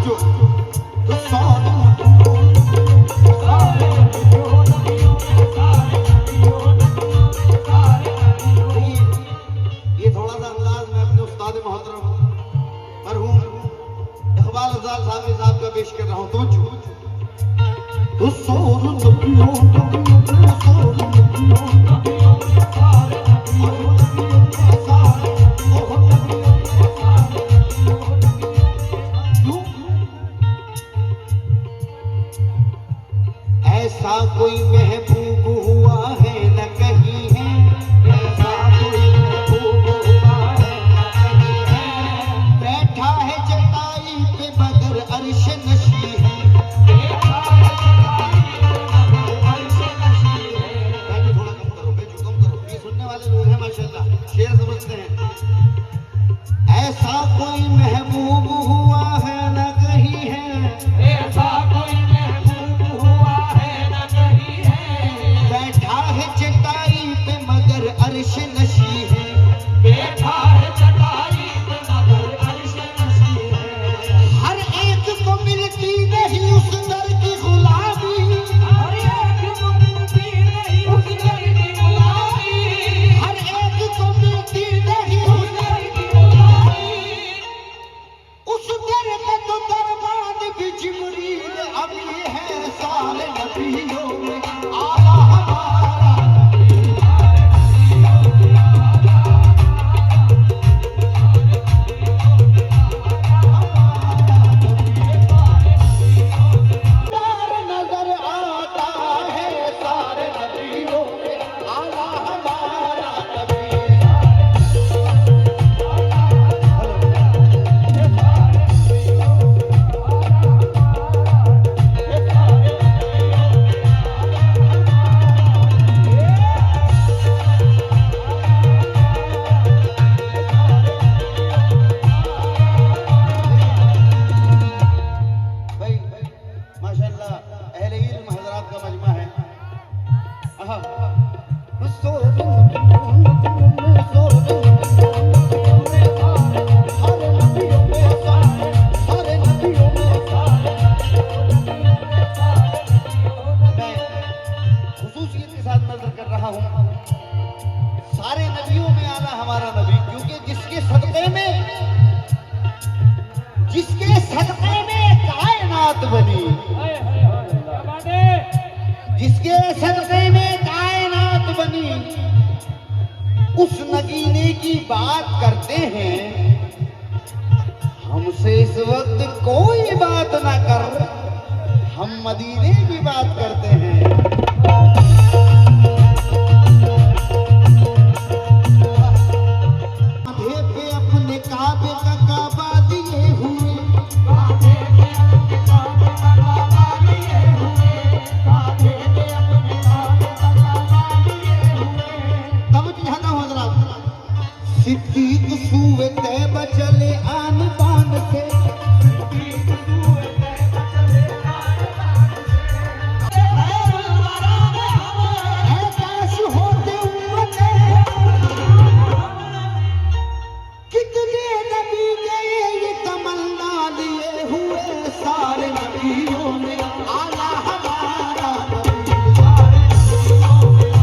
जो तो सारे नबियों ये थोड़ा सा अंदाज मैं अपने उस्ताद मोहतरम मरहूम इकबाल अफजाल साहब का पेश कर रहा हूँ। तो सारे नबियों ऐसा कोई महबूब हुआ है न कहीं है, ऐसा कोई महबूब हुआ है न कहीं है, बैठा है चटाई पे मगर अर्श नशी है, बैठा है चटाई पे मगर अर्श नशी है। थोड़ा कम करो बेचू, कम करो, ये सुनने वाले लोग हैं माशाल्लाह, शेर समझते हैं। ऐसा कोई महबूब हुआ है न कहीं है, ऐसा कोई महबूब हुआ है न कहीं है, बैठा है चटाई पे मगर अर्श नशी है, बैठा है चटाई पे मगर अर्श नशी है। हर एक को मिलती नहीं उस दर की गुलामी, हर एक को मिलती नहीं उस दर की गुलामी, हर एक को मिलती नहीं उस दर की गुलामी। उस दर का तो दरबान भी जिब्रील अभी है, सारे नबियों में आला हमारा नजर आता है, सारे नबियों में आला हमारा नबी। भाई माशाल्लाह अहले इल्म हजरात का मजमा है। आहा मैं खुसूसियत के साथ नजर कर रहा हूँ, सारे नबियों में आला हमारा नबी, क्योंकि जिसके सदक़े में कायनात बनी, जिसके सदक़े में कायनात बनी, उस नगीने की बात करते हैं। हमसे इस वक्त कोई बात ना कर, हम मदीने की बात करते हैं। काबे पे अपने काबे का काबा दिए हुए, काबे पे अपने काबे का काबा दिए हुए, काबे पे अपने काबे का काबा दिए हुए। तब ध्यान हो जरा, सिद्दीक सूए तैबा चले आन बान से, सिद्दीक सूए तैबा चले आन बान से, ऐ काश होते उम्मते कितने नबी गए ये तमन्ना लिए हुए, सारे नबियों में आला हमारा नबी, सारे नबियों में आला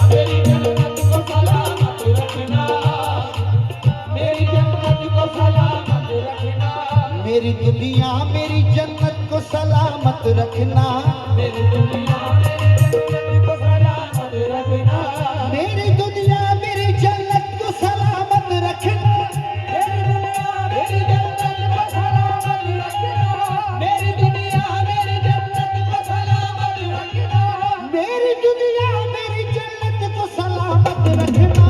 मेरी जन्नत को सलामत रखना, मेरी जन्नत को सलामत रखना, मेरी दुनिया मेरी जन्नत को सलामत रखना, मेरी दुनिया मेरी जन्नत को सलामत रखना, मेरी दुनिया मेरी जन्नत को सलामत रखना, मेरी दुनिया मेरी जन्नत को सलामत रखना, मेरी दुनिया मेरी जन्नत को सलामत रखना, मेरी दुनिया मेरी जन्नत को सलामत रखना,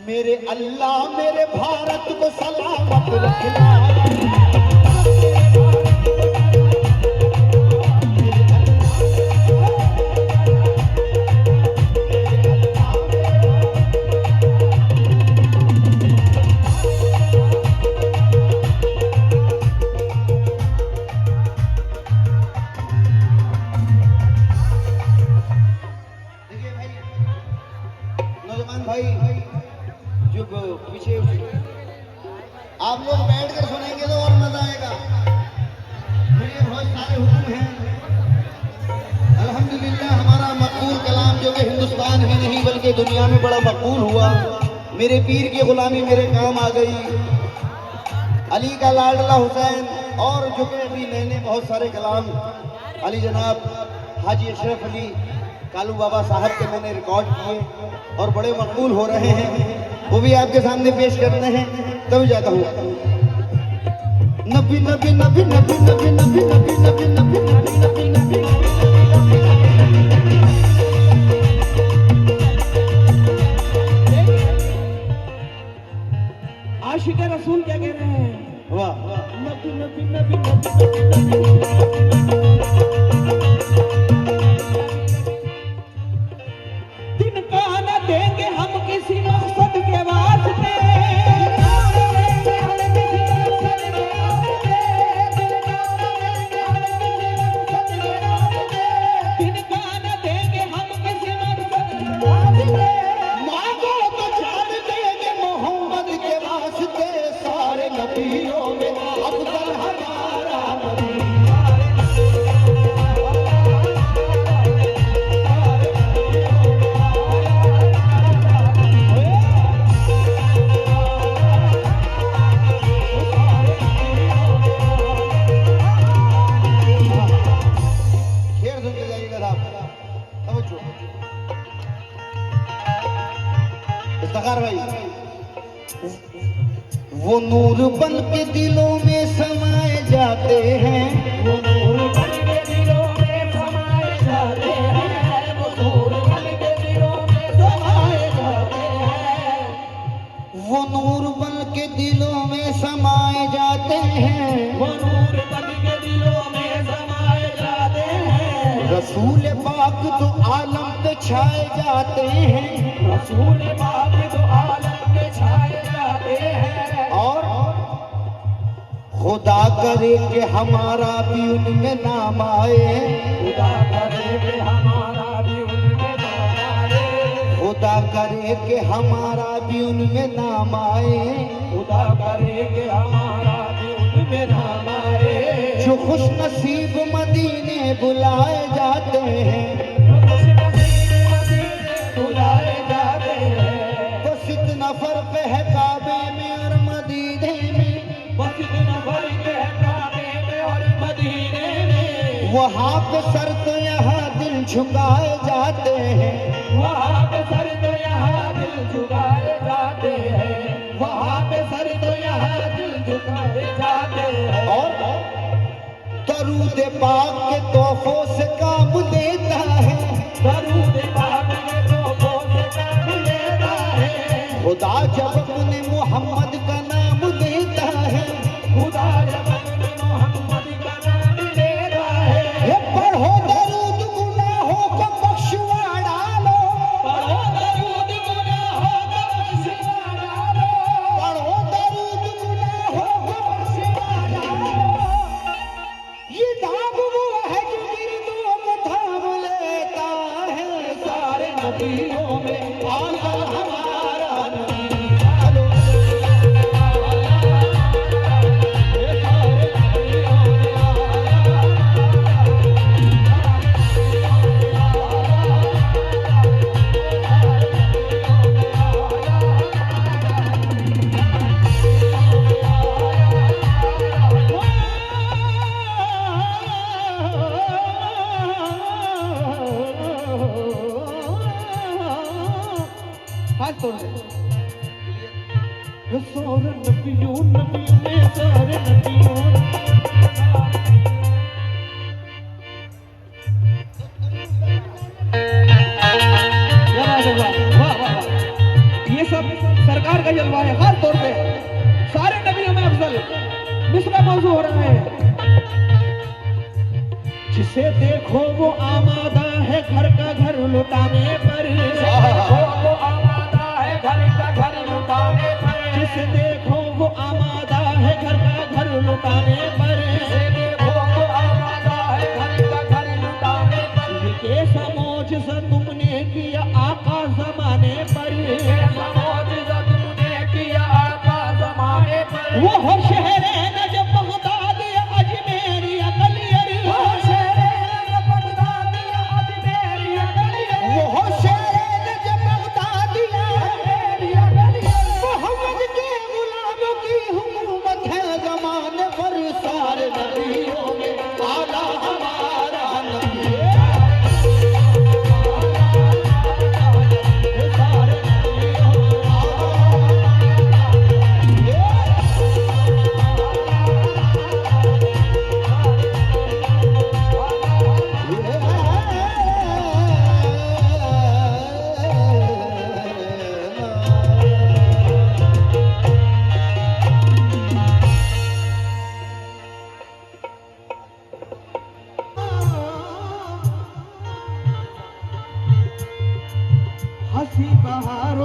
मेरे अल्लाह मेरे भारत को सलामत रखना। भाई जो पीछे आप लोग बैठकर सुनेंगे तो और मजा आएगा। मेरे बहुत सारे हुक्म हैं। अल्हम्दुलिल्लाह हमारा मकबूल कलाम जो कि हिंदुस्तान में नहीं बल्कि दुनिया में बड़ा मकबूल हुआ। मेरे पीर की गुलामी मेरे काम आ गई। अली का लाडला हुसैन और जो कि अभी मैंने बहुत सारे कलाम अली जनाब हाजी अशरफ अली कालू बाबा साहब के मैंने रिकॉर्ड किए और बड़े मकबूल हो रहे हैं, वो भी आपके सामने पेश करते हैं। तभी जाता हूँ नबी नबी नबी नबी नबी नबी नबी नबी नबी नबी नबी नबी आशिक रसूल क्या कह रहे हैं? वाह नबी नबी नबी नबी तिनका न देंगे हम किसी मकसद के वास्ते, तिनका न देंगे हम किसी मकसद के वास्ते, मांगो तो जान देंगे मोहम्मद के वास्ते। सारे नबियों में अफजल हमारा नबी। शेर सुन के जाइएगा साहब, समझो इफ्तिखार भाई। वो नूर बन के दिलों में समाए जाते हैं, वो नूर बन के दिलों में समाए जाते हैं, वो नूर बन के दिलों में समाए जाते हैं, वो नूर बन के दिलों में समाए जाते हैं। वो नूर बन के दिलों में समाए जाते हैं। रसूल पाक तो आलम पे छाए जाते हैं, रसूल पाक तो आलम में छाए जाते हैं, और खुदा करे कि हमारा भी उनमें नाम आए। खुदा करे कि हमारा भी उनमें नाम आए, खुदा करे कि हमारा भी उनमें नाम आए। खुदा करे कि हमारा भी उनमें नाम आए। जो खुश नसीब मदीने बुलाए जाते हैं, बुलाए जाते हैं, बस इतना फर्क है काबे में और मदीने में। बस इतना फर्क है काबे में और मदीने में। वहाँ पे सर तो यहाँ दिल झुकाए जाते हैं, वहाँ पे सर तो यहाँ दिल झुकाए जाते हैं, वहाँ पे सर तो यहाँ दिल झुकाए जाते हैं। और दरूद पाक के तोहफों से काम लेता है। दरूद पाक के तोहफों से काम लेता है। खुदा जब अपने मोहम्मद का नाम लेता है, खुदा जब अपने मोहम्मद का नाम लेता है। ये पढ़ो दरूद गुनाहों को बख्शवा डालो, पढ़ो दरूद गुनाहों को बख्शवा डालो, पढ़ो दरूद गुनाहों को बख्शवा डालो। ये नाम वो है जो गिरदों को थाम लेता है। सारे नबियों में आका हमारा नबी। हाथ तोड़ दे। सारे नबियों नबियों में सारे नबियों। वाह वाह वाह, ये सब सरकार का जलवा है। हाथ तोड़ दे। सारे नबियों में अफजल मिसरा मौजू हो रहा है। जिसे देखो वो आमादा है घर का घर लुटाने पर, वो आमादा है घर का घर लुटाने पर, जिसे देखो वो आमादा है घर का घर लुटाने पर, जिसे देखो वो आमादा है घर का घर लुटाने पर। ये कैसा मौजज़ा तुमने किया आका ज़माने पर,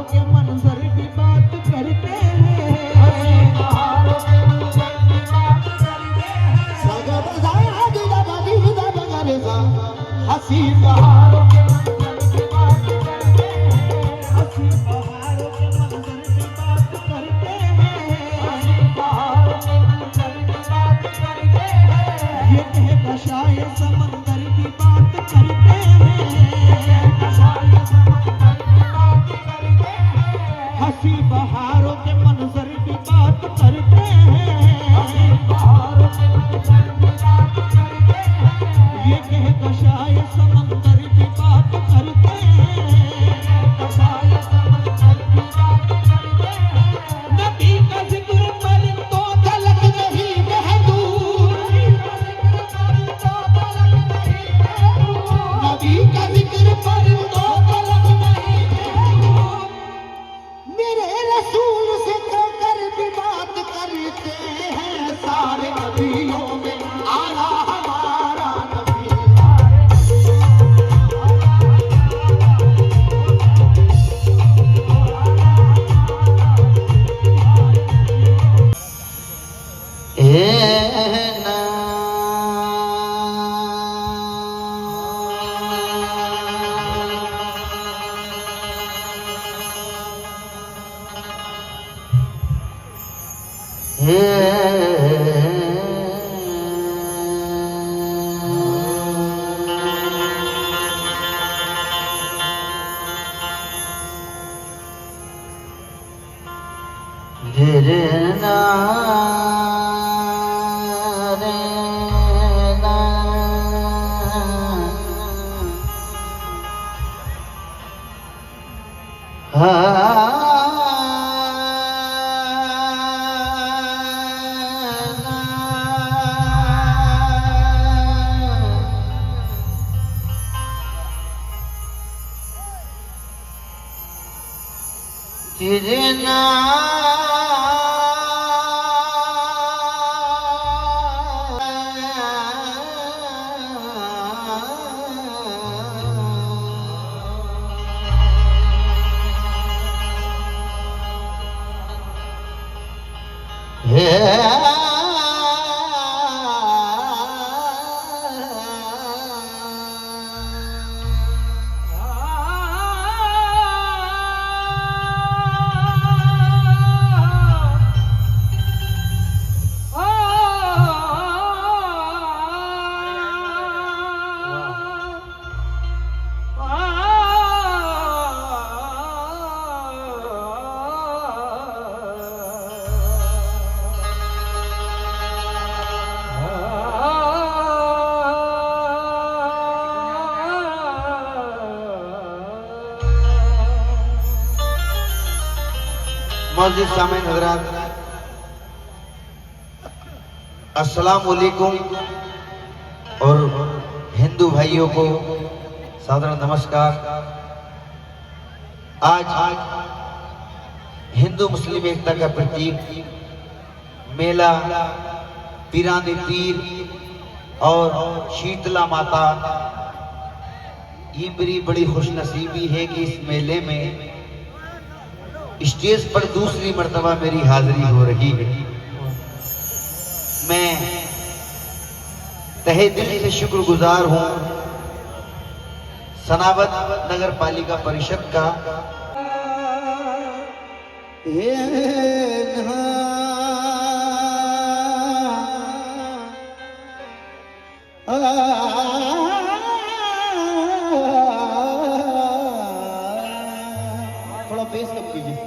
बहारों के मंजर की बात करते हैं, हंसी बहारों के मंजर की बात करते हैं, सगा बजा दिला बगी दा बगरे सा हंसी बहारों के मंजर की बात करते हैं, हंसी बहारों के मंजर की बात करते हैं, हंसी बहारों के मंजर की बात करते हैं, ये कहता शायद समंदर की बात करते हैं, ये कहता शायद समंदर की बात करते हैं, हंसी बहारों के मंजर की बात करते हैं, हंसी बहारों के मंजर की बात करते हैं, ये कहता शायद समंदर की बात करते हैं, ये कहता शायद समंदर की बात करते हैं, नबी का जिक्र परिंदों तलक नहीं महदूर नबी का जिक्र परिंदों तलक नहीं महदूर मेरे रसूल से कहकर भी बात करते हैं सारे नबियों में आला हमारा नबी मौजूद सामईन हज़रात अस्सलाम वालेकुम और हिंदू भाइयों को साधारण नमस्कार। आज हिंदू मुस्लिम एकता का प्रतीक मेला पीरानी पीर और शीतला माता, ये मेरी बड़ी खुशनसीबी है कि इस मेले में स्टेज पर दूसरी मर्तबा मेरी हाजिरी हो रही है। मैं तहे दिल से शुक्रगुजार हूँ सनावत नगर पालिका परिषद का। थोड़ा बेस कम कीजिए।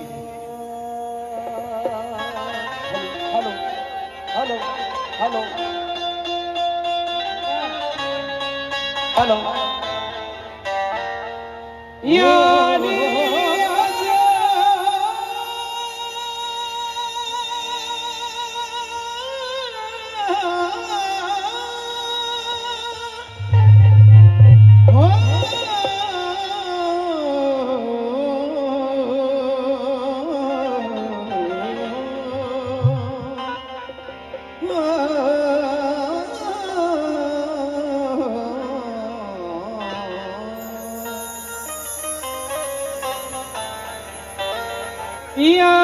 हेलो हेलो हेलो यानी या